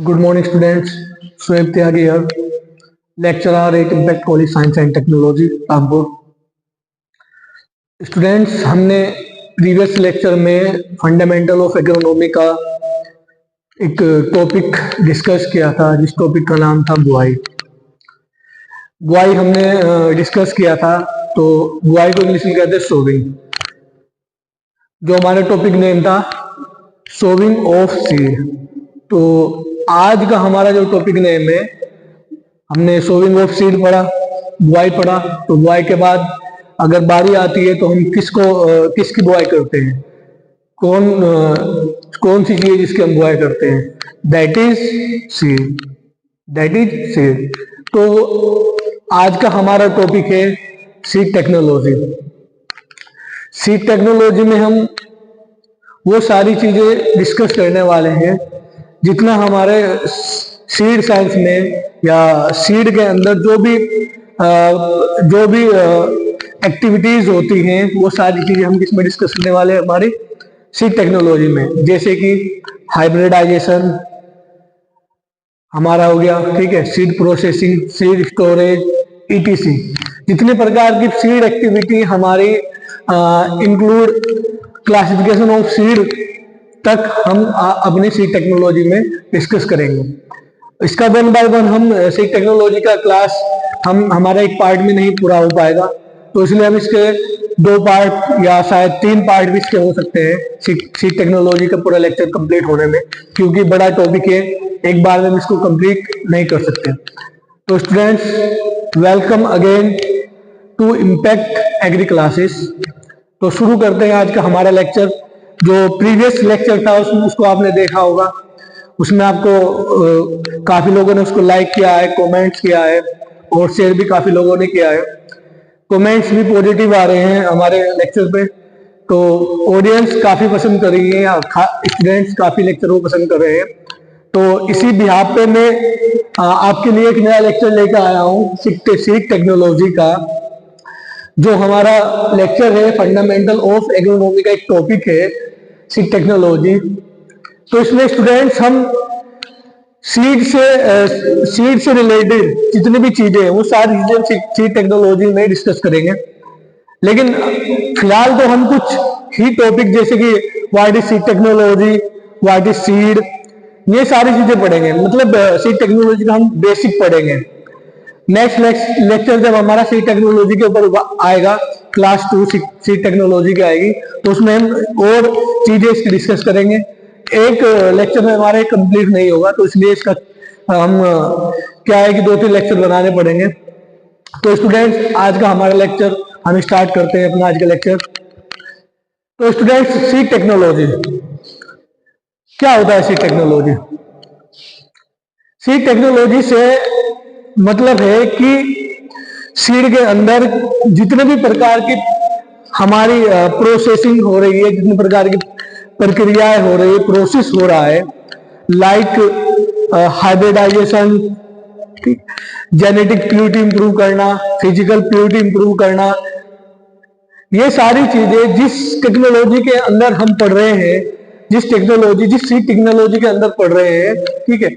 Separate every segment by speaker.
Speaker 1: Good morning, students. Shoaib Tyagi here, lecturer at Impact College Science and Technology, Rampur. Students, हमने previous lecture में fundamental of agronomy का एक topic discuss किया था, जिस टॉपिक का नाम था बुआई. बुआई हमने डिस्कस किया था, तो बुआई को इंग्लिश में कहते हैं सोविंग. जो हमारा टॉपिक नेम था सोविंग ऑफ सीड. तो आज का हमारा जो टॉपिक नेम है, हमने सोविंग ऑफ सीड पढ़ा, बुआई पढ़ा. तो बुआई के बाद अगर बारी आती है तो हम किसकी बुआई करते हैं, कौन सी चीज जिसकी हम बुआई करते हैं, दैट इज सीड. तो आज का हमारा टॉपिक है सीड टेक्नोलॉजी. सीड टेक्नोलॉजी में हम वो सारी चीजें डिस्कस करने वाले हैं जितना हमारे सीड साइंस में या सीड के अंदर जो भी एक्टिविटीज होती हैं, वो सारी चीजें हम किसमें डिस्कस करने वाले हैं, हमारी सीड टेक्नोलॉजी में. जैसे कि हाइब्रिडाइजेशन हमारा हो गया, ठीक है, seed processing, seed storage, etc. जितने प्रकार की सीड एक्टिविटी हमारी इंक्लूड क्लासिफिकेशन ऑफ सीड तक हम अपनी सीड टेक्नोलॉजी में डिस्कस करेंगे. इसका 1 बाय 1 हम सीड टेक्नोलॉजी का क्लास हमारा एक पार्ट में नहीं पूरा हो पाएगा, तो इसलिए हम इसके 2 पार्ट या शायद 3 पार्ट भी इसके हो सकते हैं सीड टेक्नोलॉजी का पूरा लेक्चर कंप्लीट होने में, क्योंकि बड़ा टॉपिक है, एक बार में हम इसको कंप्लीट नहीं कर सकते. तो students, welcome again to impact agri classes. तो शुरू करते हैं आज का हमारा लेक्चर. जो प्रीवियस लेक्चर था उसको आपने देखा होगा, उसमें आपको काफी लोगों ने उसको लाइक किया है, कमेंट्स किया है और शेयर भी काफी लोगों ने किया है. कमेंट्स भी पॉजिटिव आ रहे हैं हमारे लेक्चर पे, तो ऑडियंस काफी पसंद कर रही है, स्टूडेंट्स काफी लेक्चर को पसंद कर रहे हैं. तो इसी बिहाफ पे मैं आपके लिए एक नया लेक्चर लेकर आया हूँ सीड टेक्नोलॉजी का. जो हमारा लेक्चर है फंडामेंटल ऑफ एग्रोनॉमी का एक टॉपिक है सीड टेक्नोलॉजी. तो इसमें स्टूडेंट्स हम सीड से रिलेटेड जितनी भी चीजें हैं वो सारी चीजें सीड टेक्नोलॉजी में डिस्कस करेंगे. लेकिन फिलहाल तो हम कुछ ही टॉपिक जैसे कि what is seed technology, what is seed, ये सारी चीजें पढ़ेंगे. मतलब सीड टेक्नोलॉजी का हम बेसिक पढ़ेंगे. नेक्स्ट लेक्चर जब हमारा सीड टेक्नोलॉजी के ऊपर आएगा, क्लास 2 सीड टेक्नोलॉजी की आएगी, तो उसमें हम और चीजें इसकी डिस्कस करेंगे. एक लेक्चर में हमारे कंप्लीट नहीं होगा, तो इसलिए इसका हम क्या है कि 2-3 लेक्चर बनाने पड़ेंगे. तो स्टूडेंट्स, आज का हमारा लेक्चर हम स्टार्ट करते हैं अपना आज का लेक्चर. तो स्टूडेंट्स, सीड टेक्नोलॉजी क्या होता है? सीड टेक्नोलॉजी से मतलब है कि सीड के अंदर जितने भी प्रकार की हमारी प्रोसेसिंग हो रही है, जितने प्रकार की प्रक्रियाएं हो रही है, प्रोसेस हो रहा है, like hybridisation, genetic purity improve करना, फिजिकल प्योरिटी इंप्रूव करना, ये सारी चीजें जिस टेक्नोलॉजी के अंदर हम पढ़ रहे हैं, जिस सीड टेक्नोलॉजी के अंदर पढ़ रहे हैं, ठीक है,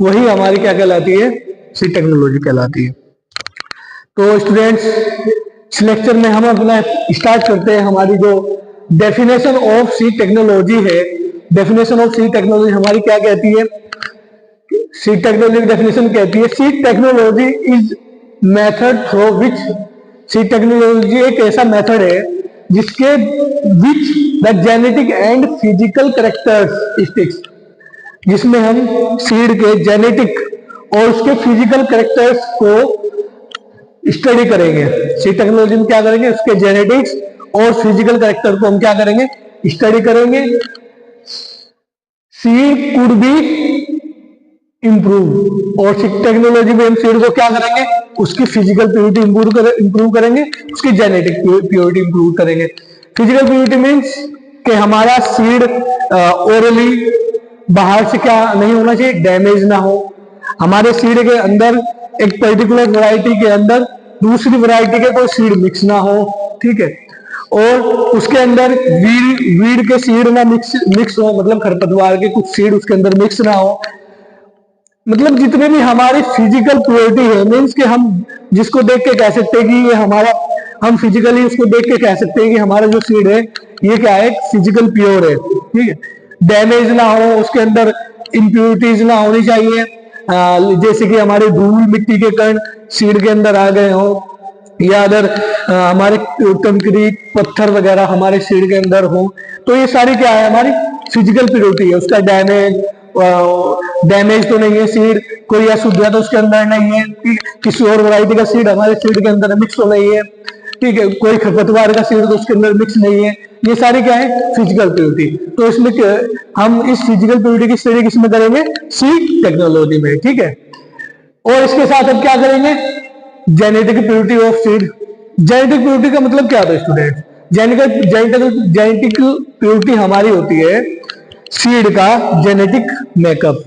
Speaker 1: वही हमारी क्या कहलाती है? सीड टेक्नोलॉजी कहलाती है. तो स्टूडेंट्स, इस लेक्चर में हम अपना स्टार्ट करते हैं. हमारी जो डेफिनेशन ऑफ सीड टेक्नोलॉजी है, डेफिनेशन ऑफ सीड टेक्नोलॉजी हमारी क्या कहती है? सीड टेक्नोलॉजी की डेफिनेशन कहती है, seed technology is method through which, seed technology एक ऐसा मेथड है जिसके which the genetic and physical characteristics, जिसमें हम सीड के जेनेटिक और उसके फिजिकल कैरेक्टर्स को स्टडी करेंगे. सीड टेक्नोलॉजी में क्या करेंगे? उसके जेनेटिक्स और फिजिकल कैरेक्टर को हम क्या करेंगे? स्टडी करेंगे. सीड कुड बी इंप्रूव, और सीड टेक्नोलॉजी में हम सीड को क्या करेंगे? उसकी फिजिकल प्योरिटी इंप्रूव करेंगे, उसकी जेनेटिक प्योरिटी इंप्रूव करेंगे. फिजिकल प्योरिटी मीन्स कि हमारा सीड ओरली बाहर से क्या नहीं होना चाहिए? डैमेज ना हो. हमारे सीड के अंदर एक पर्टिकुलर वैरायटी के अंदर दूसरी वैरायटी के कोई सीड मिक्स ना हो, ठीक है, और उसके अंदर वीड के सीड ना मिक्स हो, मतलब खरपतवार के कुछ सीड उसके अंदर मिक्स ना हो. मतलब जितने भी हमारी फिजिकल प्योरिटी है, मीन्स कि हम जिसको देख के कह सकते हैं कि ये हमारा, हम फिजिकली उसको देख के कह सकते हैं कि हमारा जो सीड है ये क्या है, फिजिकल प्योर है, ठीक है। डैमेज ना हो, उसके अंदर इम्प्योरिटीज ना होनी चाहिए, जैसे कि हमारे धूल मिट्टी के कण सीड के अंदर आ गए हो, या अगर हमारे कंक्रीट पत्थर वगैरह हमारे सीड के अंदर हो, तो ये सारी क्या है, हमारी फिजिकल प्योरिटी है। उसका डैमेज तो नहीं है सीड, कोई अशुद्धता तो उसके अंदर नहीं है, किसी और वैरायटी का सीड हमारे सीड के अंदर मिक्स तो नहीं है, ठीक है, कोई खरपतवार का सीड तो उसके अंदर मिक्स नहीं है। ये सारी क्या है, फिजिकल प्योरिटी। तो इसमें हम इस फिजिकल प्योरिटी की स्टडी किसमें करेंगे, सीड टेक्नोलॉजी में, ठीक है। और इसके साथ हम क्या करेंगे, genetic purity of seed. Genetic purity का मतलब क्या होता है स्टूडेंट, जेनेटिक प्योरिटी हमारी होती है सीड का जेनेटिक मेकअप,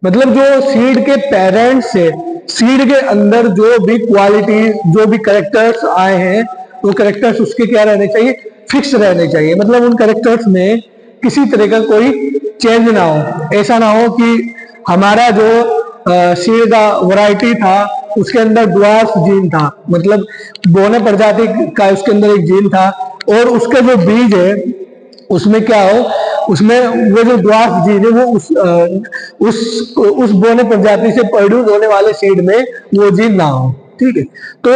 Speaker 1: मतलब जो सीड के पेरेंट्स से सीड के अंदर जो भी क्वालिटी, जो भी कैरेक्टर्स आए हैं, वो कैरेक्टर्स उसके क्या रहने चाहिए, फिक्स रहने चाहिए। मतलब उन कैरेक्टर्स में किसी तरह का कोई चेंज ना हो। ऐसा ना हो कि हमारा जो सीड का वैरायटी था उसके अंदर ड्वार्फ जीन था, मतलब बोने प्रजाति का उसके अंदर एक जीन था, और उसका जो बीज है उसमें क्या हो, उसमें वो जो ड्वार्फ जीन है वो उस बोने प्रजाति से प्रोड्यूस होने वाले सीड में वो जीन ना हो, ठीक है। तो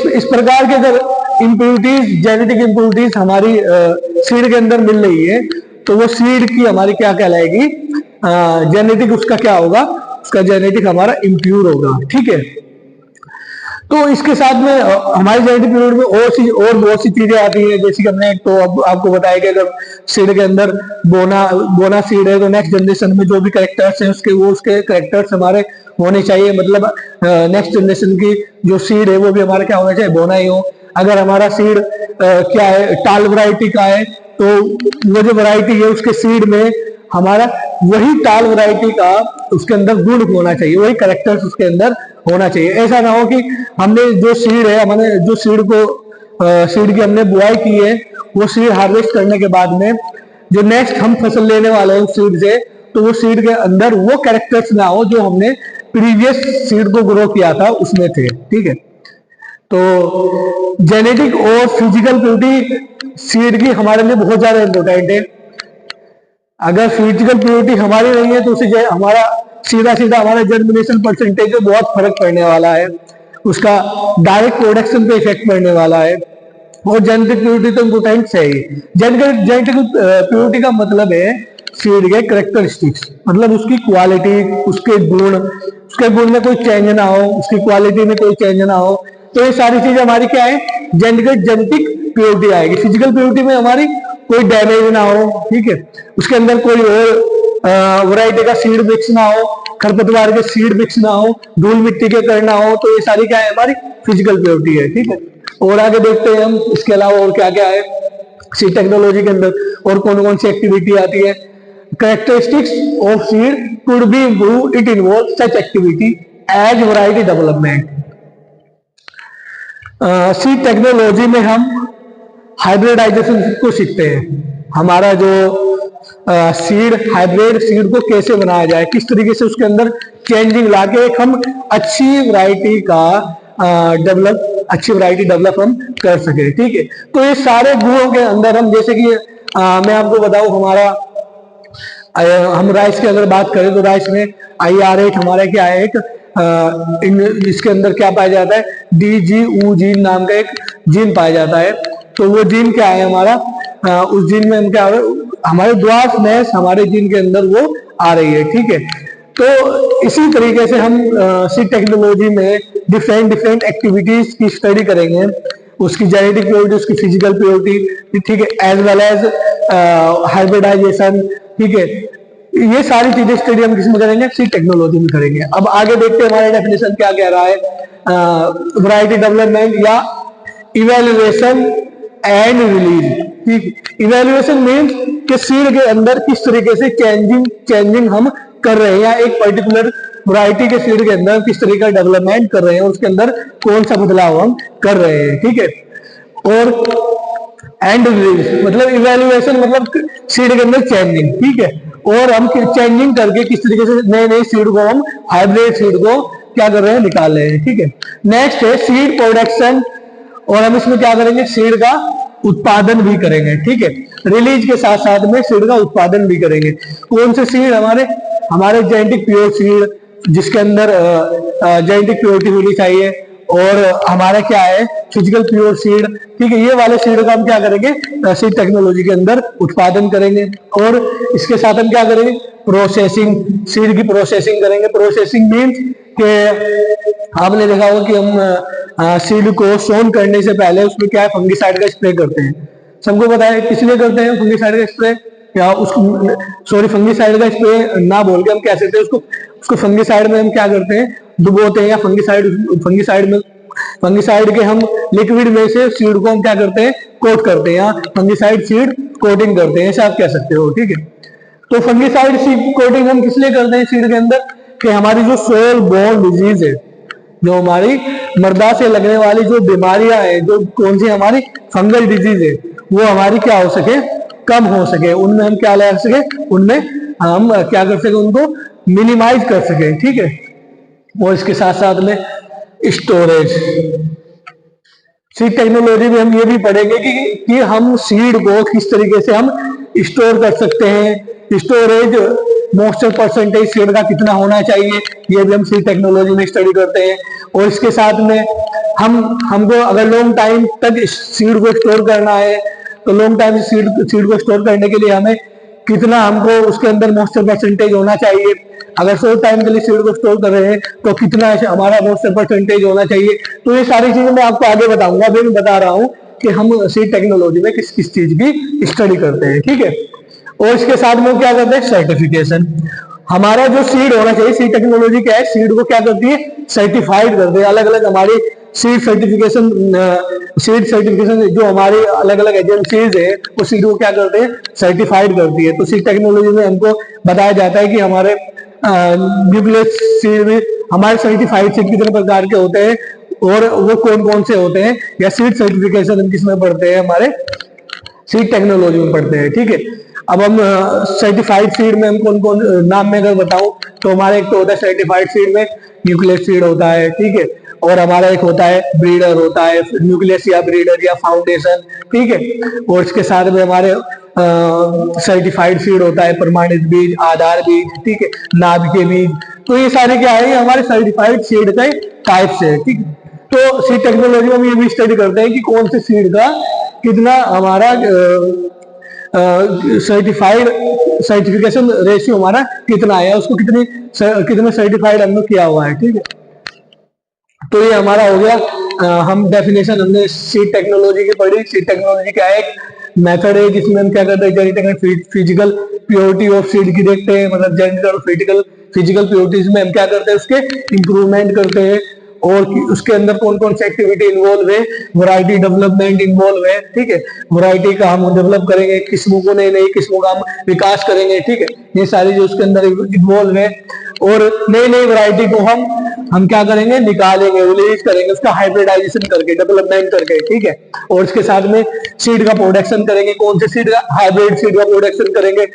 Speaker 1: इस प्रकार के अगर इम्प्योरिटीज, जेनेटिक इम्प्योरिटीज हमारी सीड के अंदर मिल रही है, तो वो सीड की हमारी क्या कहलाएगी, जेनेटिक उसका क्या होगा, उसका जेनेटिक हमारा इम्प्योर होगा, ठीक है। तो इसके साथ में हमारी जेनेटिक पीरियड में और बहुत सी चीजें आती हैं, जैसे कि हमने तो अब आपको बताया कि अगर सीड के अंदर बोना सीड है, तो नेक्स्ट जनरेशन में जो भी कैरेक्टर्स हैं उसके कैरेक्टर्स हमारे होने चाहिए। मतलब नेक्स्ट जनरेशन की जो सीड है वो भी हमारा क्या होना चाहिए, बोना ही हो। अगर हमारा सीड क्या है, टाल वैरायटी का है, तो वो जो वैरायटी है उसके सीड में हमारा वही टाल वैरायटी का उसके अंदर गुण होना चाहिए, वही कैरेक्टर्स उसके अंदर होना चाहिए। ऐसा ना हो कि हमने जो सीड है, हमने जो सीड की हमने बुआई की है, वो सीड हार्वेस्ट करने के बाद में जो नेक्स्ट हम फसल लेने वाले हैं उस सीड से, तो वो सीड के अंदर वो कैरेक्टर्स ना हो जो हमने प्रीवियस सीड को ग्रो किया था उसमें थे, ठीक है। तो जेनेटिक और फिजिकल प्योरिटी सीड की हमारे लिए बहुत ज्यादा इंपॉर्टेंट है। अगर फिजिकल प्योरिटी हमारी नहीं है तो उसे हमारा सीधा सीधा हमारा जर्मिनेशन परसेंटेज में बहुत फर्क पड़ने वाला है, उसका डायरेक्ट प्रोडक्शन पे इफेक्ट पड़ने वाला है। और जेनेटिक प्योरिटी तो इंपोर्टेंट है ही। जेनेटिक प्योरिटी का मतलब है सीड के कैरेक्टरिस्टिक्स, मतलब उसकी क्वालिटी, उसके गुण में कोई चेंज ना हो, उसकी क्वालिटी में कोई चेंज ना हो। तो ये सारी चीजें हमारी क्या है, जेनेटिक प्योरिटी आएगी। फिजिकल प्योरिटी में हमारी कोई डैमेज ना हो, ठीक है, उसके अंदर कोई और वैरायटी का सीड मिक्स ना हो, खरपतवार के सीड मिक्स ना हो, धूल मिट्टी के कण ना हो। तो ये सारी क्या है, हमारी फिजिकल प्योरिटी है, ठीक है। और आगे देखते हैं हम इसके अलावा और क्या क्या है सीड टेक्नोलॉजी के अंदर, और कौन कौन सी एक्टिविटी आती है। Characteristics of seed could be improve, it involve such activity as variety development. Seed technology में हम हाइब्रिडाइजेशन को सीखते हैं। हमारा जो सीड, हाइब्रिड सीड को कैसे बनाया जाए, किस तरीके से उसके अंदर चेंजिंग लाके एक हम अच्छी वैरायटी डेवलप हम कर सके, ठीक है। तो ये सारे गुणों के अंदर हम, जैसे कि मैं आपको बताऊं, हम राइस की अगर बात करें तो राइस में IR8 हमारा क्या है, इसके अंदर क्या पाया जाता है, DGU जीन नाम का एक जीन पाया जाता है। तो वो जीन क्या है हमारा, उस जीन में हम क्या हमारे ड्वार्फनेस हमारे जीन के अंदर वो आ रही है, ठीक है। तो इसी तरीके से हम सीड टेक्नोलॉजी में डिफरेंट एक्टिविटीज की स्टडी करेंगे, उसकी जेनेटिक प्योरिटी, उसकी फिजिकल प्योरिटी, ठीक है, एज वेल एज हाइब्रिडाइजेशन, ठीक है। ये सारी चीजें स्टडी हम किसमें करेंगे, सीड टेक्नोलॉजी में करेंगे। अब आगे देखते हैं हमारा डेफिनेशन क्या कह रहा है, वैरायटी डेवलपमेंट या इवेल्युएशन एंड रिलीज, ठीक। इवेल्युएशन मीन्स कि सीड के अंदर किस तरीके से चेंजिंग हम कर रहे हैं, या एक पर्टिकुलर वैरायटी के सीड के अंदर किस तरीके का डेवलपमेंट कर रहे हैं, उसके अंदर कौन सा बदलाव हम कर रहे हैं, ठीक है। और एंड रिलीज मतलब इवेल्युएशन मतलब सीड के अंदर चेंजिंग, ठीक है। और हम चेंजिंग करके किस तरीके से नए नए सीड को हम हाइब्रिड सीड को क्या कर रहे हैं, निकाल रहे हैं। ठीक है, नेक्स्ट है सीड प्रोडक्शन, और हम इसमें क्या करेंगे, सीड का उत्पादन भी करेंगे। ठीक है, रिलीज के साथ साथ में सीड का उत्पादन भी करेंगे। कौन से सीड, हमारे जेनेटिक प्योर सीड, जिसके अंदर जेनेटिक प्योरिटी होनी चाहिए, और हमारा क्या है फिजिकल प्योर सीड। ठीक है, ये वाले सीड का हम क्या करेंगे, सीड टेक्नोलॉजी के अंदर उत्पादन करेंगे। और इसके साथ हम क्या करेंगे, प्रोसेसिंग, सीड की प्रोसेसिंग करेंगे। प्रोसेसिंग मीन्स कि आपने देखा होगा कि हम सीड को सोन करने से पहले उसमें क्या है, फंगिसाइड का स्प्रे करते हैं। सबको पता है किस लिए करते हैं फंगिसाइड का स्प्रे, या उसको सॉरी फंगिसाइड का स्प्रे ना बोल के हम क्या कहते हैं उसको फंगिसाइड में हम क्या करते हैं, डुबोते हैं, या फंगिसाइड के हम लिक्विड में से सीड को हम क्या करते हैं, कोट करते हैं, या फंगिसाइड सीड कोटिंग करते हैं, ऐसा आप कह सकते हो। ठीक है, तो फंगिसाइड सीड कोटिंग हम किस लिए करते हैं सीड के अंदर, कि हमारी जो सोयल बोर्न डिजीज है, जो हमारी मृदा से लगने वाली जो बीमारियां हैं, जो कौन सी हमारी फंगल डिजीज है, वो हमारी क्या हो सके, कम हो सके, उनमें हम क्या लगा सके, उनमें हम क्या कर सके, उनको मिनिमाइज कर सके। ठीक है, और इसके साथ साथ में स्टोरेज, सीड टेक्नोलॉजी में हम ये भी पढ़ेंगे कि हम सीड को किस तरीके से हम स्टोर कर सकते हैं। स्टोरेज, मॉइस्चर परसेंटेज सीड का कितना होना चाहिए, ये भी हम सीड टेक्नोलॉजी में स्टडी करते हैं। और इसके साथ में हमको अगर लॉन्ग टाइम तक सीड को स्टोर करना है, तो लॉन्ग टाइम सीड को स्टोर करने के लिए हमें कितना हमको उसके अंदर मॉइस्चर परसेंटेज होना चाहिए। अगर शॉर्ट टाइम के लिए सीड को स्टोर कर रहे हैं तो कितना हमारा मॉइस्चर परसेंटेज होना चाहिए। तो ये सारी चीजें मैं आपको आगे बताऊंगा। अभी मैं बता रहा हूँ कि हम सीड टेक्नोलॉजी में किस किस चीज की स्टडी करते हैं। ठीक है, और इसके साथ में क्या करते हैं, सर्टिफिकेशन। हमारा जो सीड होना चाहिए, सीड टेक्नोलॉजी क्या है, सीड को क्या करती है, सर्टिफाइड करती है। अलग अलग हमारी सीड सर्टिफिकेशन जो हमारी अलग अलग एजेंसीज है, वो सीड को क्या करते हैं, सर्टिफाइड करती है। तो सीड टेक्नोलॉजी में हमको बताया जाता है कि हमारे न्यूक्लियस सीड में हमारे सर्टिफाइड सीड कितने प्रकार के होते हैं, और वो कौन कौन से होते हैं, या सीड सर्टिफिकेशन हम किसमें पढ़ते हैं, हमारे सीड टेक्नोलॉजी में पढ़ते हैं। ठीक है, अब हम सर्टिफाइड सीड में हम कौन कौन नाम में अगर बताऊं, तो हमारे एक तो होता है सर्टिफाइड सीड में न्यूक्लियस सीड होता है। ठीक है, और हमारा एक होता है ब्रीडर होता है, न्यूक्लियस या ब्रीडर या फाउंडेशन। ठीक है, और इसके साथ में हमारे सर्टिफाइड सीड होता है प्रमाणित बीज, आधार बीज, ठीक है, नाभिकीय बीज। तो ये सारे क्या है, हमारे सर्टिफाइड सीड के टाइप्स है। ठीक है, तो सीड टेक्नोलॉजी में हम ये भी स्टडी करते हैं कि कौन से सीड का कितना हमारा सर्टिफिकेशन रेशियो हमारा कितना है, उसको कितने सर्टिफाइड हमने किया हुआ है। ठीक है, तो ये हमारा हो गया। हम डेफिनेशन हमने सीड टेक्नोलॉजी की पढ़ी। सीड टेक्नोलॉजी क्या है, एक मेथड है जिसमें हम क्या करते हैं, genetic physical purity of seed की देखते हैं, मतलब जेनेटिक और फिजिकल प्योरिटीज में हम क्या करते हैं, उसके इंप्रूवमेंट करते हैं, और उसके अंदर कौन कौन सी एक्टिविटी इन्वॉल्व है, वैरायटी डेवलपमेंट इन्वॉल्व है। ठीक है, वैरायटी का हम डेवलप करेंगे, किस्मों को नई नई किस्मों का हम विकास करेंगे। ठीक है, ये सारी जो उसके अंदर इन्वॉल्व है, और नई नई वैरायटी को हम क्या करेंगे, निकालेंगे, रिलीज करेंगे, उसका हाइब्रिडाइजेशन करके, डेवलपमेंट करके। ठीक है, और इसके साथ में सीड का प्रोडक्शन करेंगे। कौन से सीड का, हाइब्रिड सीड का प्रोडक्शन करेंगे,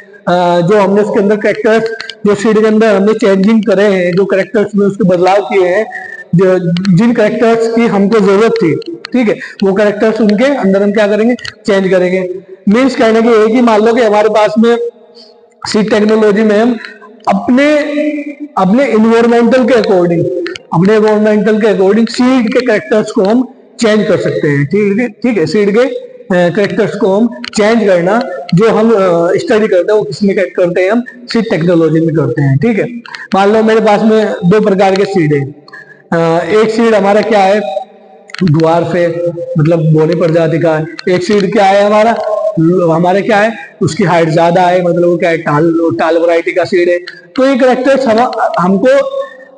Speaker 1: जो हमने उसके अंदर कैरेक्टर्स, जो सीड के अंदर हमने चेंजिंग करे हैं, जो कैरेक्टर्स में उसके बदलाव किए हैं, जिन कैरेक्टर्स की हमको जरूरत थी, ठीक है, वो कैरेक्टर्स उनके अंदर हम क्या करेंगे, चेंज करेंगे। मीन्स कहने की एक ही, मान लो कि हमारे पास में सीड टेक्नोलॉजी में हम अपने इन्वायरमेंटल के अकॉर्डिंग सीड के कैरेक्टर्स को हम चेंज कर सकते हैं। ठीक है, सीड के कैरेक्टर्स को हम चेंज करना, जो हम स्टडी करते हैं, वो किसमें करते हैं, हम सीड टेक्नोलॉजी में करते हैं। ठीक है, मान लो मेरे पास में दो प्रकार के सीड है। एक सीड हमारा क्या है, ड्वार्फ है, मतलब बोनी प्रजाति का है। एक सीड क्या है हमारे क्या है, उसकी हाइट ज्यादा है, मतलब वो क्या है, टाल वैरायटी का सीड है। तो ये कैरेक्टर्स हमको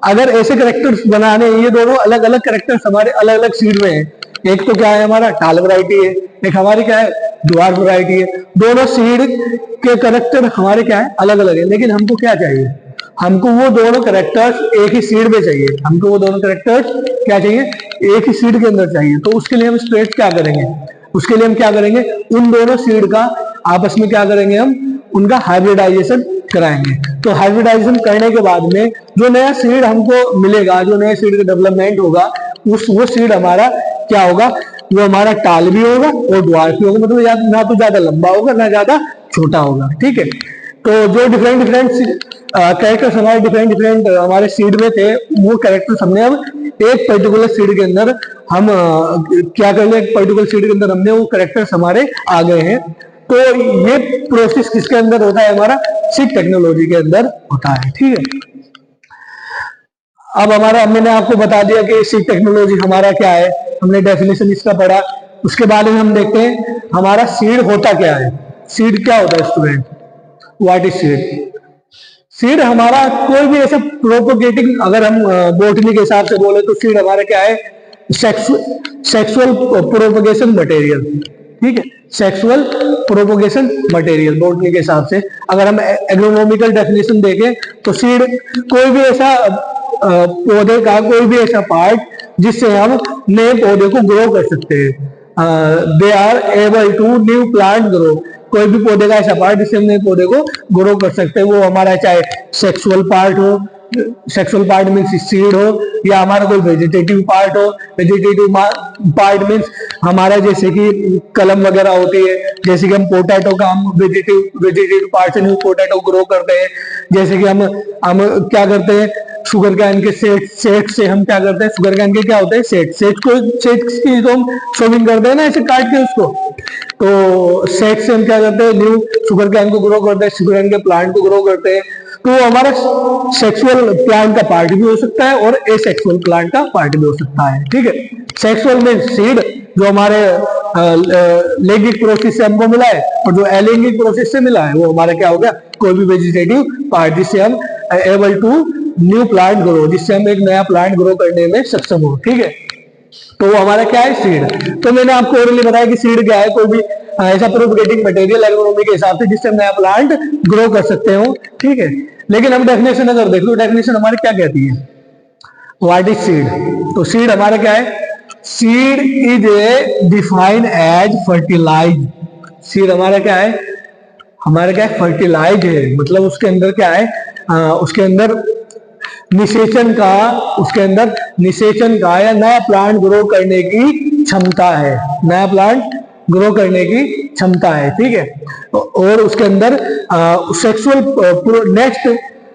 Speaker 1: अगर ऐसे कैरेक्टर्स बनाने, ये दोनों अलग अलग कैरेक्टर्स हमारे अलग अलग सीड में है। एक तो क्या है हमारा टाल वैरायटी है, एक हमारी क्या है, ड्वार्फ वैरायटी है। दोनों सीड के कैरेक्टर हमारे क्या है, अलग अलग है, लेकिन हमको क्या चाहिए, हमको वो दोनों कैरेक्टर्स एक ही सीड में चाहिए। हमको वो दोनों कैरेक्टर्स क्या चाहिए, एक ही सीड के अंदर चाहिए। तो उसके लिए हम स्ट्रेट क्या करेंगे, उसके लिए हम क्या करेंगे, उन दोनों सीड का आपस में क्या करेंगे, हम उनका हाइब्रिडाइजेशन कराएंगे। तो हाइब्रिडाइजेशन करने के बाद में जो नया सीड हमको मिलेगा, जो नया सीड का डेवलपमेंट होगा, वो सीड हमारा क्या होगा, वो हमारा टाल भी होगा और ड्वार्फ भी होगा, मतलब ना तो ज्यादा लंबा होगा ना ज्यादा छोटा होगा। ठीक है, तो जो डिफरेंट डिफरेंट कैरेक्टर्स हमारे डिफरेंट डिफरेंट हमारे सीड में थे, वो कैरेक्टर्स हमने अब एक पर्टिकुलर सीड के अंदर हम क्या कर ले, एक पर्टिकुलर सीड के अंदर हमने वो कैरेक्टर्स हमारे आ गए हैं। तो ये प्रोसेस किसके अंदर होता है, हमारा सीड टेक्नोलॉजी के अंदर होता है। ठीक है, अब मैंने आपको बता दिया कि सीड टेक्नोलॉजी हमारा क्या है, हमने डेफिनेशन इसका पढ़ा। उसके बाद में हम देखते हैं हमारा सीड होता क्या है। सीड क्या होता है student, what is seed? Seed हमारा कोई भी ऐसा प्रोपोगेटिंग, अगर हम बोटनी के हिसाब से बोले तो सीड हमारा क्या है, सेक्सुअल प्रोपोगेशन मटेरियल। ठीक है, सेक्सुअल प्रोपोगेशन मटेरियल बोटनी के हिसाब से। अगर हम एग्रोनॉमिकल डेफिनेशन देखें तो सीड कोई भी ऐसा पौधे का कोई भी ऐसा पार्ट जिससे हम नए पौधे को ग्रो कर सकते हैं। They are able to new plant grow, कोई भी पौधे का ऐसा पार्ट जिससे हम नए पौधे को ग्रो कर सकते हैं, वो हमारा चाहे सेक्सुअल पार्ट हो, सेक्सुअल पार्ट मीन्स सीड हो, या हमारा कोई वेजिटेटिव पार्ट हो। वेजिटेटिव पार्ट मीन्स हमारा जैसे कि कलम वगैरह होती है, जैसे कि हम पोटैटो का हम वेजिटेटिव पार्ट से न्यू पोटैटो ग्रो करते हैं। जैसे कि हम क्या करते हैं, शुगर कैन के सेट से हम क्या करते हैं, शुगर कैन के क्या होते हैं, सेट की तो हम शोविंग करते हैं ना, ऐसे काट के उसको। तो सेट से हम क्या करते हैं, न्यू शुगर कैन को ग्रो करते हैं, शुगर कैन के प्लांट को ग्रो करते हैं। तो हमारा सेक्सुअल प्लांट का पार्ट भी हो सकता है और एसेक्सुअल प्लांट का पार्ट भी हो सकता है। ठीक है, सेक्सुअल में सीड जो हमारे लैंगिक प्रोसेस से हमको मिला है, और जो अलैंगिक प्रोसेस से मिला है वो हमारा क्या होगा, कोई भी वेजिटेटिव पार्ट जिससे हम able to new plant grow, जिससे हम एक नया प्लांट ग्रो करने में सक्षम हो। ठीक है, तो वो हमारा क्या है, सीड। तो मैंने आपको ओरली बताया कि सीड क्या है, कोई भी ऐसा प्रोपगेटिंग मटेरियल एग्रोनॉमी के हिसाब से जिससे हम नया प्लांट ग्रो कर सकते हो। ठीक है, लेकिन हम डेफिनेशन अगर देख लो, डेफिनेशन हमारी क्या कहती है, व्हाट इज सीड? तो सीड हमारा क्या है, seed is a defined as fertilise. Seed हमारा क्या है, हमारा क्या है, फर्टिलाइज है, मतलब उसके अंदर क्या है, उसके अंदर निषेचन का या नया प्लांट ग्रो करने की क्षमता है, नया प्लांट ग्रो करने की क्षमता है। ठीक है, और उसके अंदर सेक्सुअल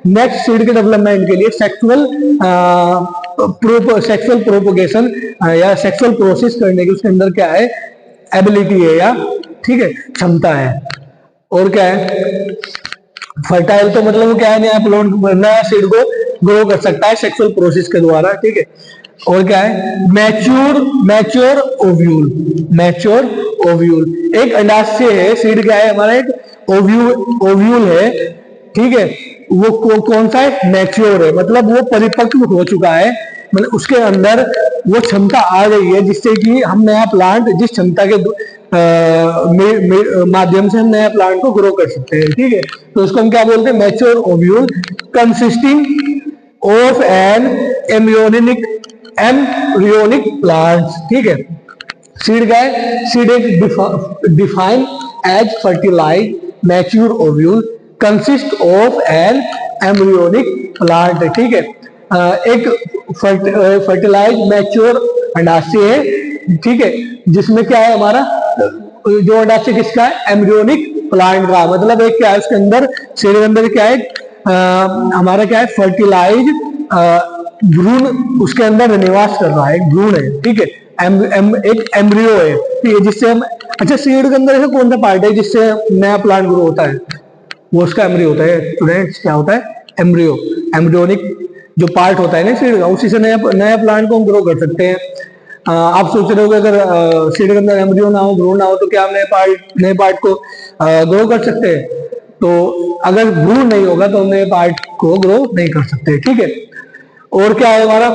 Speaker 1: नेक्स्ट सीड के डेवलपमेंट के लिए सेक्सुअल प्रोपोगेशन या सेक्सुअल प्रोसेस करने की उसके अंदर क्या है, एबिलिटी है, या ठीक है, क्षमता है। और क्या है, फर्टाइल तो मतलब वो क्या है, नया सीड को ग्रो कर सकता है सेक्सुअल प्रोसेस के द्वारा। ठीक है, और क्या है, मैच्योर ओव्यूल एक अंडाशय है। सीड क्या है हमारा, एक ओव्यूल है। ठीक है, वो कौन सा है, मैच्योर है, मतलब वो परिपक्व हो चुका है, मतलब उसके अंदर वो क्षमता आ गई है जिससे कि हम नया प्लांट, जिस क्षमता के माध्यम से हम नया प्लांट को ग्रो कर सकते हैं। ठीक है, तो उसको हम क्या बोलते हैं, mature ovule consisting of an embryonic plants. ठीक है, सीड क्या है, सीड एक define as fertilise mature ovule consist of an embryonic plant. ठीक है, एक फर्टिलाइज मैच्योर अंडाशय है। ठीक है, जिसमें क्या है, हमारा जो अंडाशय किसका है, एम्ब्रियोनिक प्लांट का, मतलब एक क्या है, उसके अंदर सीड के अंदर क्या है, हमारा क्या है, फर्टिलाइज भ्रूण उसके अंदर निवास कर रहा है, एक भ्रूण है। ठीक है, एक एम्ब्रियो है। ठीक है, जिससे हम, अच्छा सीड के अंदर ऐसा कौन सा पार्ट है जिससे नया प्लांट ग्रो होता है, वो उसका एम्ब्रियो होता है। स्टूडेंट्स क्या होता है, एम्ब्रियो, एम्ब्रियोनिक जो पार्ट होता है ना सीड का, उसी से नया प्लांट को हम ग्रो कर सकते हैं। आप सोच रहे हो कि अगर सीड के अंदर एम्ब्रियो ना हो, भ्रूण ना हो, तो क्या हम नए पार्ट को ग्रो कर सकते हैं? तो अगर भ्रूण नहीं होगा तो हम नए पार्ट को ग्रो नहीं कर सकते। ठीक है, और क्या है हमारा,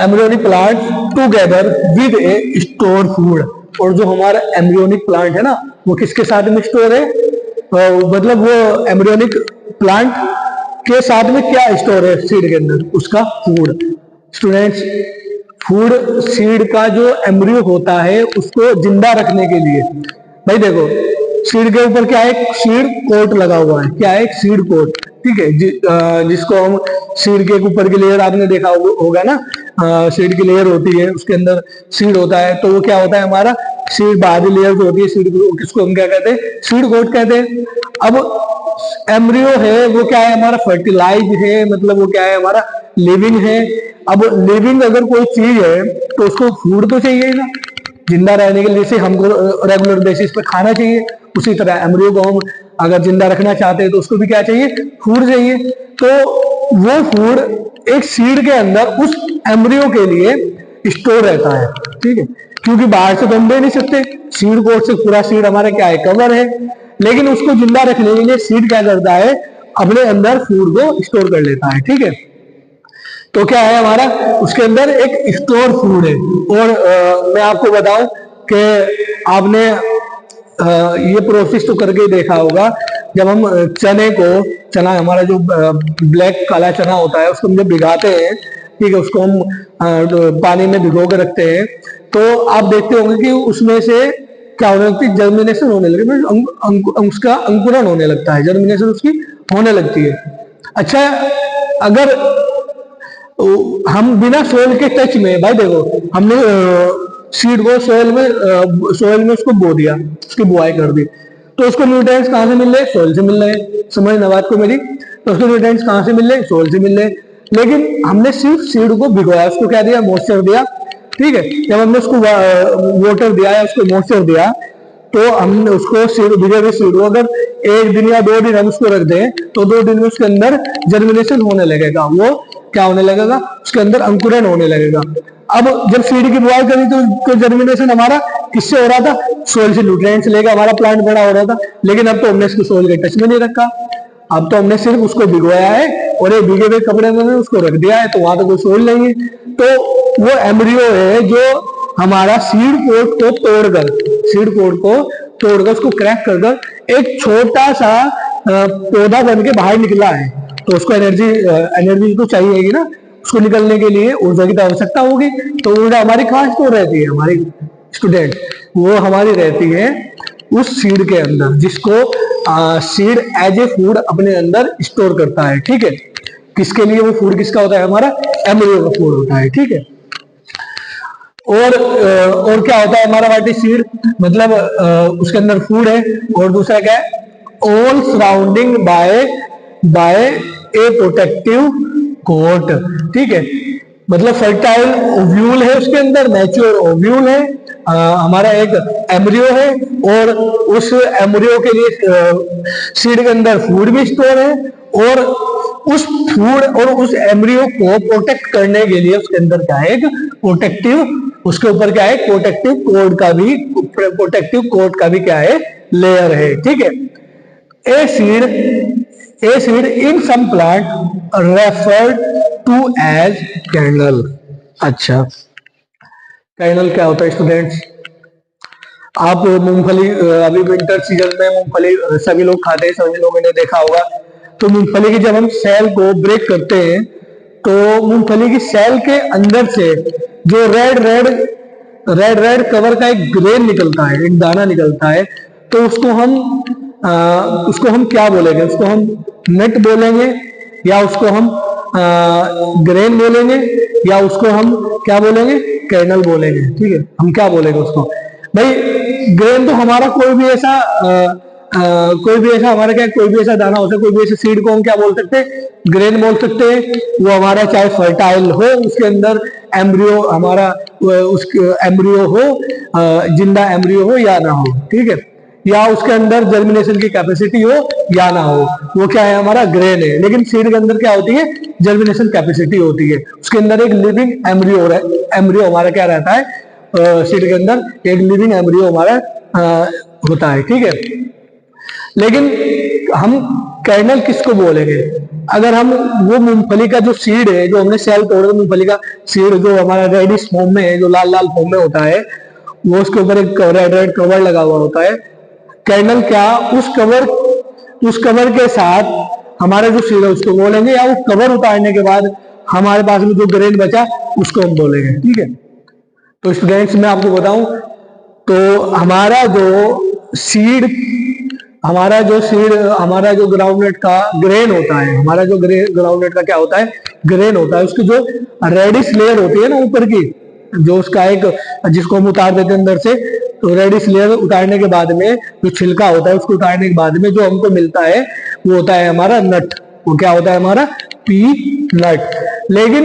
Speaker 1: embryonic plant together with A store food. और जो हमारा एम्ब्रियोनिक प्लांट है ना, वो किसके साथ में स्टोर है, मतलब वो एम्ब्रियोनिक प्लांट के साथ में क्या स्टोर है सीड के अंदर, उसका फूड। स्टूडेंट्स, फूड सीड का जो एम्ब्रियो होता है उसको जिंदा रखने के लिए, भाई देखो सीड के ऊपर क्या है, सीड कोट लगा हुआ है, क्या है, सीड कोट, ठीक है, जिसको हम सीड के ऊपर की लेयर आपने देखा होगा ना, सीड की लेयर होती है, उसके अंदर सीड होता है, तो वो क्या होता है हमारा सीड, बाहरी लेयर जो होती है सीड, किसको हम क्या कहते हैं, सीड कोट कहते हैं। अब एम्ब्रियो है वो क्या है हमारा, फर्टिलाइज है, मतलब वो क्या है हमारा लिविंग है। अब लिविंग अगर कोई चीज है तो उसको फूड तो चाहिए ना, जिंदा रहने के लिए, जैसे हमको रेगुलर बेसिस पे खाना चाहिए, उसी तरह एम्ब्रियो को हम अगर जिंदा रखना चाहते हैं तो उसको भी क्या चाहिए, फूड चाहिए। तो वो फूड एक सीड के अंदर उस एम्ब्रियो के लिए स्टोर रहता है, ठीक है, क्योंकि बाहर से तो हम दे नहीं सकते, सीड कोट से पूरा सीड हमारा क्या है, कवर है, लेकिन उसको जिंदा रखने के लिए सीड क्या करता है, अपने अंदर फूड को स्टोर कर लेता है, ठीक है। तो क्या है हमारा, उसके अंदर एक स्टोर फूड है। और मैं आपको बताऊं कि आपने ये प्रोसेस तो करके देखा होगा, जब हम चने को, चना हमारा जो ब्लैक काला चना होता है उसको हम जब भिगाते हैं, ठीक है, उसको हम पानी में भिगो के रखते हैं, तो आप देखते होंगे कि उसमें से क्या होने लगती है, जर्मिनेशन होने लगती है, उसका अंकुरण होने लगता है, जर्मिनेशन उसकी होने लगती है। अच्छा, अगर हम बिना सोयल के टच में, भाई देखो हमने सीड को सोयल में उसको बो दिया, उसकी बुआई कर दी, तो उसको न्यूट्रिएंट्स कहां से मिल रहे, सोयल से मिल रहे हैं, समझना बात को मेरी। तो उसको न्यूट्रिएंट्स कहां से मिल रहे, सोयल से मिल रहे हैं, लेकिन हमने सिर्फ सीड को भिगोया, उसको क्या दिया, मॉइस्चर दिया, ठीक है। जब हमने उसको वाटर दिया या उसको मॉइस्चर दिया, तो हमने उसको भिगे हुए सीड को अगर 1 दिन या 2 दिन हम उसको रख दें, तो 2 दिन में उसके अंदर जर्मिनेशन होने लगेगा, वो क्या होने लगेगा, उसके अंदर अंकुरण होने लगेगा। अब जब सीड की बुआई करी तो जर्मिनेशन हमारा किससे हो रहा था, सोइल से न्यूट्रिएंट्स लेकर हमारा प्लांट बड़ा हो रहा था, लेकिन अब तो हमने इसको सोइल के टच में नहीं रखा, अब तो हमने सिर्फ उसको भिगोया है और एक भीगे हुए कपड़े में उसको रख दिया है, तो वहां तो कोई सोइल नहीं है। तो वो एम्ब्रियो है जो हमारा सीड कोट को तोड़कर उसको क्रैक कर एक छोटा सा पौधा बन के बाहर निकला है, तो उसको एनर्जी तो चाहिए ना, उसको निकलने के लिए ऊर्जा की तो आवश्यकता होगी। तो ऊर्जा हमारी कहाँ स्टोर रहती है, हमारी स्टूडेंट, वो हमारी रहती है उस सीड के अंदर, जिसको सीड एज ए फूड अपने अंदर स्टोर करता है, ठीक है। किसके लिए वो फूड किसका होता है, हमारा एम्ब्रियो का फूड होता है, ठीक है। और क्या होता है हमारा, व्हाट इज सीड, मतलब उसके अंदर फूड है, और दूसरा क्या है, all surrounding by a protective coat, ठीक है, मतलब फर्टाइल ओव्यूल है उसके अंदर, मैच्योर ओव्यूल है, हमारा एक एम्ब्रियो है, और उस एम्ब्रियो के लिए सीड के अंदर फूड भी स्टोर है, और उस फूड और उस एम्ब्रियो को प्रोटेक्ट करने के लिए उसके अंदर क्या है, एक प्रोटेक्टिव, उसके ऊपर क्या है, प्रोटेक्टिव कोट का भी क्या है, लेयर है, ठीक है। A seed in some plant referred to as candle. अच्छा, कैंडल क्या होता है स्टूडेंट्स, आप मूंगफली, अभी विंटर सीजन में मूंगफली सभी लोग खाते हैं, सभी लोगों ने देखा होगा। तो मूंगफली की जब हम सेल को ब्रेक करते हैं, तो मूंगफली की सेल के अंदर से जो रेड कवर का एक ग्रेन निकलता है, एक दाना निकलता है, तो उसको हम क्या बोलेंगे, उसको हम नट बोलेंगे, या उसको हम ग्रेन बोलेंगे, या उसको हम क्या बोलेंगे, कैनल बोलेंगे, ठीक है। हम क्या बोलेंगे उसको, भाई ग्रेन तो हमारा कोई भी ऐसा हमारा क्या, कोई भी ऐसा दाना होता है, कोई भी ऐसे सीड को हम क्या बोल सकते हैं, ग्रेन बोल सकते हैं। वो हमारा चाहे फर्टाइल हो, उसके अंदर एम्ब्रियो हमारा एम्ब्रियो हो, जिंदा एम्ब्रियो हो या ना हो, ठीक है, या उसके अंदर जर्मिनेशन की कैपेसिटी हो या ना हो, वो क्या है, हमारा ग्रेन है। लेकिन सीड के अंदर क्या होती है, जर्मिनेशन कैपेसिटी होती है, उसके अंदर एक लिविंग एम्ब्रियो हमारा क्या रहता है, सीड के अंदर एक लिविंग एम्ब्रियो हमारा होता है, ठीक है। लेकिन हम कर्नल किसको बोलेंगे, अगर हम वो मूंगफली का जो सीड है, जो हमने सेल तोड़ मूंगफली का सीड जो हमारा रेडिश फॉर्म में है, जो लाल लाल फॉर्म में होता है, वो उसके ऊपर एक रेड कवर लगा हुआ होता है, कर्नल क्या, उस कवर के साथ हमारा जो सीड है उसको बोलेंगे, या वो कवर उतारने के बाद हमारे पास में जो ग्रेन बचा उसको हम बोलेंगे, ठीक है। तो स्टूडेंट्स मैं आपको बताऊं, तो हमारा जो सीड हमारा जो सीड, हमारा जो ग्राउंडनट का ग्रेन होता है, हमारा जो ग्राउंडनट का क्या होता है, ग्रेन होता है, उसकी जो रेडिश लेयर होती है ना ऊपर की, जो उसका एक, जिसको हम उतार देते हैं अंदर से, तो रेडिश लेयर उतारने के बाद में जो छिलका होता है उसको उतारने के बाद में जो हमको मिलता है वो होता है हमारा नट। वो क्या होता है हमारा पी नट। लेकिन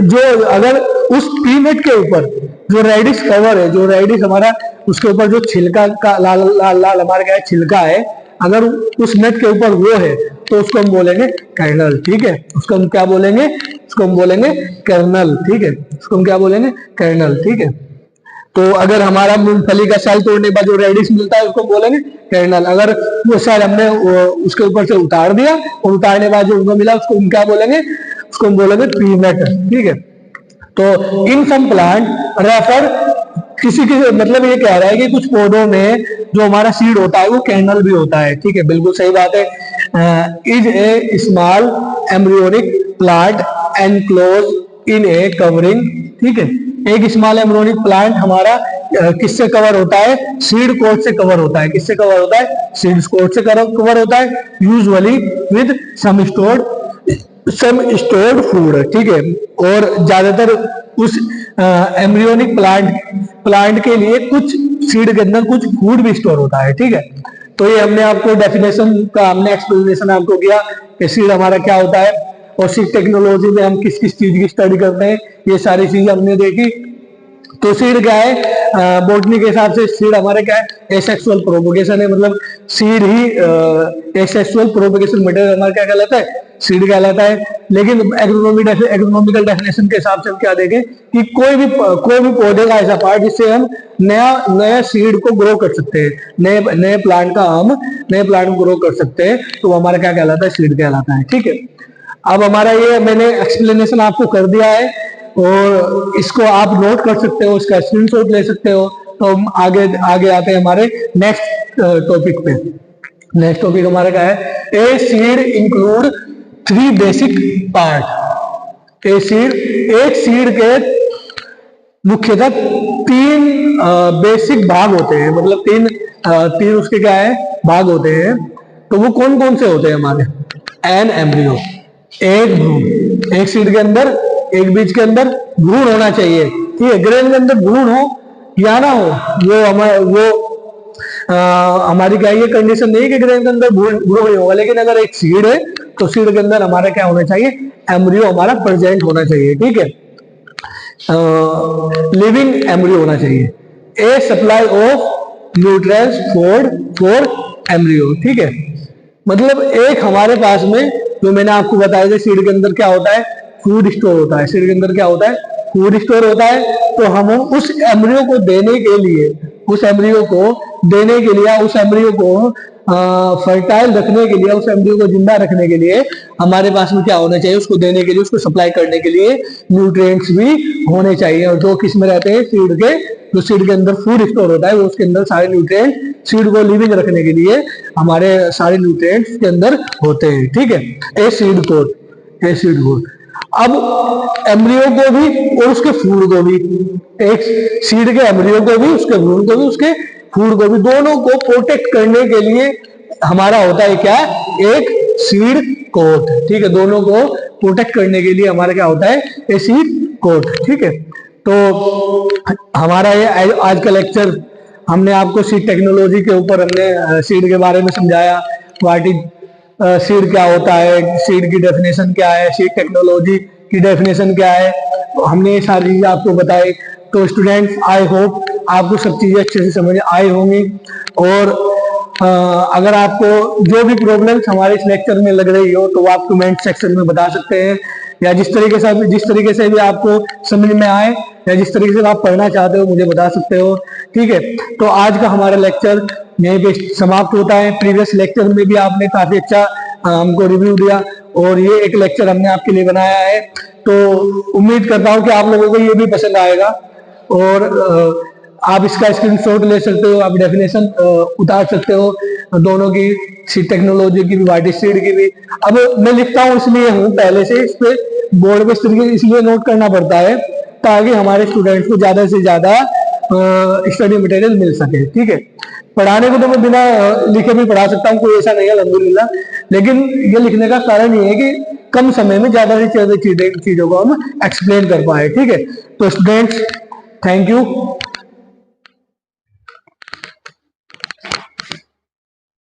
Speaker 1: जो अगर उस पी नट के ऊपर जो रेडिश कवर है, जो रेडिश हमारा उसके ऊपर जो छिलका का लाल लाल लाल हमारा क्या है छिलका है, अगर उस नट के ऊपर वो है तो उसको हम बोलेंगे कर्नल। ठीक है, उसको हम क्या बोलेंगे, उसको हम बोलेंगे कर्नल। ठीक है, उसको हम क्या बोलेंगे, कर्नल। ठीक है, तो अगर हमारा मूंगफली का सेल तोड़ने के बाद जो रेडिश मिलता है उसको बोलेंगे कर्नल। अगर वो सेल हमने उसके ऊपर से उतार दिया और उतारने के बाद जो उनको मिला उसको हम क्या बोलेंगे, उसको हम बोलेंगे पीनट। ठीक है, तो इन सम प्लांट रेफर, किसी की मतलब ये कह रहा है कि कुछ पौधों में जो हमारा सीड होता है वो कर्नल भी होता है। ठीक है, बिल्कुल सही बात है। Is a small embryonic plant enclose in A covering. ठीक है, एक स्मॉल एम्ब्रियोनिक प्लांट हमारा किससे कवर होता है, सीड कोट से कवर होता है। किससे कवर होता है, सीड कोट से कवर होता है, usually with some stored food. ठीक है, और ज्यादातर उस एम्ब्रियोनिक प्लांट के लिए कुछ सीड के अंदर कुछ फूड भी स्टोर होता है। ठीक है, तो ये हमने आपको डेफिनेशन का हमने एक्सप्लेनेशन आपको किया कि सीड हमारा क्या होता है, और सीड टेक्नोलॉजी में हम किस किस चीज की स्टडी करते हैं, ये सारी चीजें हमने देखी। तो सीड क्या है, बोटनी के हिसाब से सीड हमारे क्या है, एसेक्सुअल प्रोपोगेशन है। मतलब सीड ही एसेक्सुअल प्रोपोगेशन मटेरियल हमारा क्या कहलाता है, सीड कहलाता है। लेकिन एग्रोनॉमिकल डेफिनेशन के हिसाब से हम क्या देखें कि कोई भी पौधे का ऐसा पार्ट जिससे हम नया सीड को ग्रो कर सकते हैं, नए प्लांट का हम नए प्लांट को ग्रो कर सकते हैं, तो वो हमारा क्या कहलाता है, सीड कहलाता है। ठीक है, अब हमारा ये मैंने एक्सप्लेनेशन आपको कर दिया है और इसको आप नोट कर सकते हो, इसका स्क्रीनशॉट ले सकते हो। तो हम आगे आते हैं हमारे नेक्स्ट टॉपिक पे। नेक्स्ट टॉपिक हमारा क्या है, a seed include 3 basic part. A seed, एक सीड के मुख्यतः 3 बेसिक भाग होते हैं, मतलब तीन उसके क्या है, भाग होते हैं। तो वो कौन कौन से होते हैं हमारे, एन एम्ब्रियो, एक भ्रूण, एक सीड के अंदर, एक बीज के अंदर भ्रूण होना चाहिए। ठीक है, ग्रेन के अंदर भ्रूण हो या ना हो, हमारी क्या ये कंडीशन नहीं कि ग्रेन के अंदर भ्रूण नहीं होगा, लेकिन अगर एक सीड है तो सीड के अंदर हमारा क्या होना चाहिए, एम्ब्रियो हमारा प्रेजेंट होना चाहिए। ठीक है, लिविंग एम्ब्रियो होना चाहिए। A supply of nutrients for embryo. ठीक है, मतलब एक हमारे पास में जो मैंने आपको बताया था सीड के अंदर क्या होता है, फूड स्टोर होता है। सीड के अंदर क्या होता है, फूड स्टोर होता है। तो हम उस एम्ब्रियो को देने के लिए, उस एम्ब्रियो को फर्टाइल रखने के लिए, उस एम्ब्रियो को जिंदा रखने के लिए हमारे पास में क्या होना चाहिए, उसको देने के लिए, उसको सप्लाई करने के लिए न्यूट्रिएंट्स भी होने चाहिए। और जो किस में रहते हैं, सीड के, जो सीड के अंदर फूड स्टोर होता है वो उसके अंदर सारे न्यूट्रिएंट, सीड को लिविंग रखने के लिए हमारे सारे न्यूट्रिएंट्स के अंदर होते हैं। ठीक है, ए सीड कोट। अब एम्ब्रियो को भी और उसके फूड को भी, एक सीड के एम्ब्रियो को भी, उसके भ्रूण को भी, उसके फूड को भी, दोनों को प्रोटेक्ट करने के लिए हमारा होता है क्या, एक सीड कोट। ठीक है, दोनों को प्रोटेक्ट करने के लिए हमारा क्या होता है, ए सीड कोट। ठीक है, तो हमारा ये आज का लेक्चर हमने आपको सीड टेक्नोलॉजी के ऊपर हमने सीड के बारे में समझाया, व्हाट इज सीड क्या होता है, सीड की डेफिनेशन क्या है, सीड टेक्नोलॉजी की डेफिनेशन क्या है, तो हमने ये सारी चीजें आपको बताई। तो स्टूडेंट्स, आई होप आपको सब चीजें अच्छे से समझ आई होंगी। और अगर आपको जो भी प्रॉब्लम्स हमारे इस लेक्चर में लग रही हो तो वो आप कमेंट सेक्शन में बता सकते हैं, या जिस तरीके से भी आपको समझ में आए, या जिस तरीके से आप पढ़ना चाहते हो मुझे बता सकते हो। ठीक है, तो आज का हमारा लेक्चर यहीं पे समाप्त होता है। प्रीवियस लेक्चर में भी आपने काफी अच्छा हमको रिव्यू दिया और ये एक लेक्चर हमने आपके लिए बनाया है, तो उम्मीद करता हूँ कि आप लोगों को ये भी पसंद आएगा। और आप इसका स्क्रीनशॉट ले सकते हो, आप डेफिनेशन उतार सकते हो दोनों की, सीड टेक्नोलॉजी की भी, वाइट सीड की भी। अब मैं लिखता हूँ इसलिए हूँ पहले से, इस पे बोर्ड पे इस तरीके इसलिए नोट करना पड़ता है ताकि हमारे स्टूडेंट्स को ज्यादा से ज्यादा स्टडी मटेरियल मिल सके। ठीक है, पढ़ाने को तो मैं बिना लिखे भी पढ़ा सकता हूँ, कोई ऐसा नहीं है अल्हम्दुलिल्लाह, लेकिन ये लिखने का कारण ये है कि कम समय में ज्यादा से ज्यादा चीजों को हम एक्सप्लेन कर पाए। ठीक है, तो स्टूडेंट्स थैंक यू।